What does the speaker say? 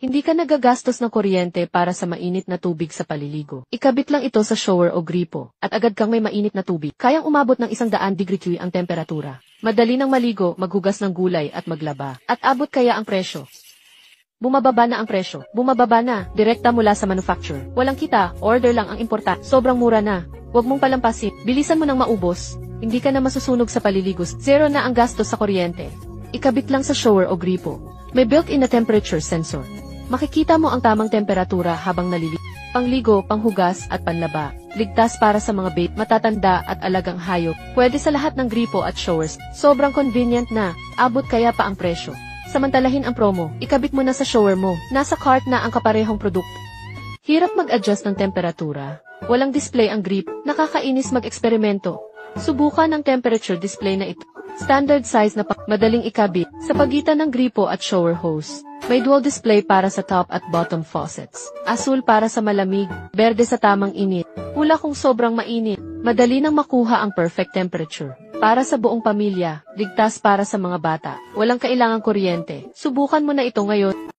Hindi ka nagagastos ng kuryente para sa mainit na tubig sa paliligo. Ikabit lang ito sa shower o gripo, at agad kang may mainit na tubig. Kayang umabot ng 100°C ang temperatura. Madali nang maligo, maghugas ng gulay at maglaba. At abot kaya ang presyo? Bumababa na ang presyo. Bumababa na, direkta mula sa manufacturer. Walang kita, order lang ang importa. Sobrang mura na. Huwag mong palampasin. Bilisan mo nang maubos. Hindi ka na masusunog sa paliligos. Zero na ang gastos sa kuryente. Ikabit lang sa shower o gripo. May built-in na temperature sensor. Makikita mo ang tamang temperatura habang naliligo. Pangligo, panghugas, at panlaba. Ligtas para sa mga baby, matatanda at alagang hayop. Pwede sa lahat ng gripo at showers. Sobrang convenient na. Abot kaya pa ang presyo. Samantalahin ang promo. Ikabit mo na sa shower mo. Nasa cart na ang kaparehong produkto. Hirap mag-adjust ng temperatura. Walang display ang grip. Nakakainis mag-eksperimento. Subukan ang temperature display na ito. Standard size na madaling ikabit sa pagitan ng gripo at shower hose. May dual display para sa top at bottom faucets. Asul para sa malamig, berde sa tamang init. Pula kung sobrang mainit. Madali nang makuha ang perfect temperature. Para sa buong pamilya, ligtas para sa mga bata. Walang kailangang kuryente. Subukan mo na ito ngayon.